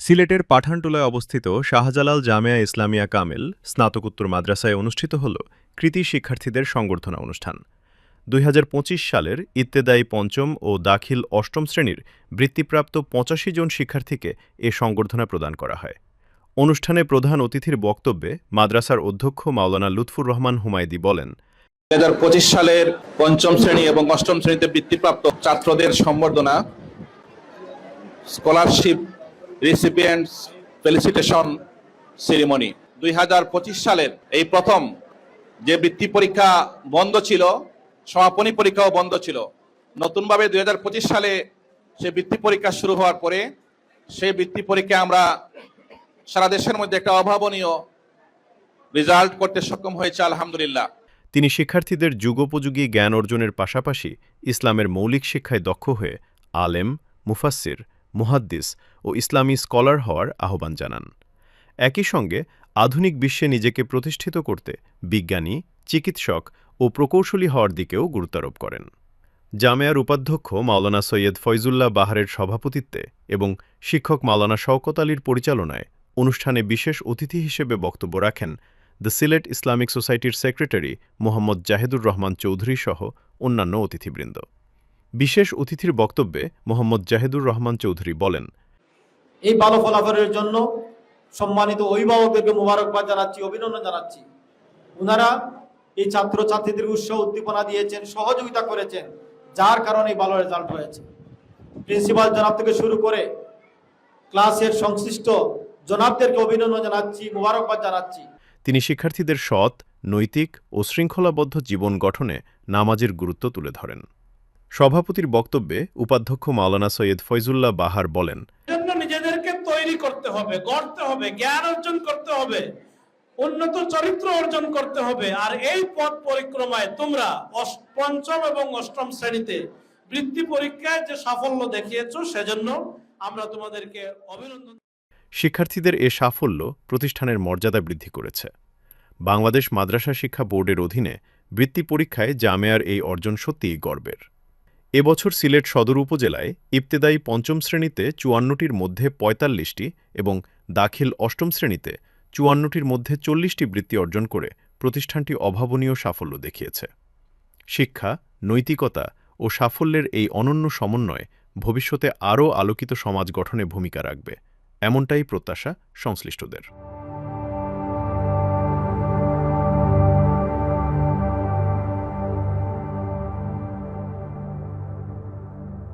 সিলেটের পাঠানটুলায় অবস্থিত শাহজালাল জামেয়া ইসলামিয়া কামেল স্নাতকোত্তর মাদ্রাসায় অনুষ্ঠিত হল কৃতী শিক্ষার্থীদের সংবর্ধনা অনুষ্ঠান। ২০২৫ সালের ইত্তেদায়ী পঞ্চম ও দাখিল অষ্টম শ্রেণীর বৃত্তিপ্রাপ্ত ৮৫ জন শিক্ষার্থীকে এ সংবর্ধনা প্রদান করা হয়। অনুষ্ঠানে প্রধান অতিথির বক্তব্যে মাদ্রাসার অধ্যক্ষ মাওলানা লুৎফুর রহমান হুমায়দী বলেন, ২০২৫ সালের পঞ্চম শ্রেণী এবং অষ্টম শ্রেণীতে বৃত্তিপ্রাপ্ত ছাত্রদের সম্বর্ধনা, স্কলারশিপ রিসিপিয়েন্টস ফেলিসিটেশন সেরিমনি। ২০২৫ সালের এই প্রথম যে বৃত্তি পরীক্ষা বন্ধ ছিল, সমাপনী পরীক্ষাও বন্ধ ছিল। নতুনভাবে ২০২৫ সালে সে বৃত্তি পরীক্ষা শুরু হওয়ার পরে সেই বৃত্তি পরীক্ষা আমরা সারা দেশের মধ্যে একটা অভাবনীয় রেজাল্ট করতে সক্ষম হয়েছে, আলহামদুলিল্লাহ। তিনি শিক্ষার্থীদের যুগোপযোগী জ্ঞান অর্জনের পাশাপাশি ইসলামের মৌলিক শিক্ষায় দক্ষ হয়ে আলেম, মুফাসসির, মুহাদ্দিস ও ইসলামী স্কলার হওয়ার আহ্বান জানান। একই সঙ্গে আধুনিক বিশ্বে নিজেকে প্রতিষ্ঠিত করতে বিজ্ঞানী, চিকিৎসক ও প্রকৌশলী হওয়ার দিকেও গুরুত্বারোপ করেন। জামেয়ার উপাধ্যক্ষ মাওলানা সৈয়দ ফয়জুল্লাহ বাহারের সভাপতিত্বে এবং শিক্ষক মাওলানা শওকত আলীর পরিচালনায় অনুষ্ঠানে বিশেষ অতিথি হিসেবে বক্তব্য রাখেন দ্য সিলেট ইসলামিক সোসাইটির সেক্রেটারি মোহাম্মদ জাহেদুর রহমান চৌধুরী সহ অন্যান্য অতিথিবৃন্দ। বিশেষ অতিথির বক্তব্যে মোহাম্মদ জাহেদুর রহমান চৌধুরী বলেন, এই ভালো ফলাফলের জন্য সম্মানিত অভিভাবকদেরকে মোবারকবাদ জানাচ্ছি, অভিনন্দন জানাচ্ছি। ওনারা এই ছাত্রছাত্রীদের উৎসাহ উদ্দীপনা দিয়েছেন, সহযোগিতা করেছেন, যার কারণে ভালো রেজাল্ট হয়েছে। প্রিন্সিপাল জনাব থেকে শুরু করে ক্লাসের সংশ্লিষ্ট জনাবদেরকে অভিনন্দন জানাচ্ছি, মোবারকবাদ জানাচ্ছি। তিনি শিক্ষার্থীদের সৎ, নৈতিক ও শৃঙ্খলাবদ্ধ জীবন গঠনে নামাজের গুরুত্ব তুলে ধরেন। সভাপতির বক্তব্যে উপাধ্যক্ষ মাওলানা সৈয়দ ফয়জুল্লাহ বাহার বলেন, নিজেদেরকে তৈরি করতে হবে, গড়তে হবে, জ্ঞান অর্জন করতে হবে, উন্নত চরিত্র অর্জন করতে হবে। আর এই পথ পরিক্রমায় তোমরা পঞ্চম এবং অষ্টম শ্রেণীতে বৃত্তি পরীক্ষায় যে সাফল্য দেখিয়েছো, সেজন্য আমরা তোমাদেরকে অভিনন্দন। শিক্ষার্থীদের এ সাফল্য প্রতিষ্ঠানের মর্যাদা বৃদ্ধি করেছে। বাংলাদেশ মাদ্রাসা শিক্ষা বোর্ডের অধীনে বৃত্তি পরীক্ষায় জামেয়ার এই অর্জন সত্যিই গর্বের। এবছর সিলেট সদর উপজেলায় ইবতেদায়ী পঞ্চম শ্রেণীতে ৫৪টির মধ্যে ৪৫টি এবং দাখিল অষ্টম শ্রেণীতে ৫৪টির মধ্যে ৪০টি বৃত্তি অর্জন করে প্রতিষ্ঠানটি অভাবনীয় সাফল্য দেখিয়েছে। শিক্ষা, নৈতিকতা ও সাফল্যের এই অনন্য সমন্বয় ভবিষ্যতে আরও আলোকিত সমাজ গঠনে ভূমিকা রাখবে, এমনটাই প্রত্যাশা সংশ্লিষ্টদের।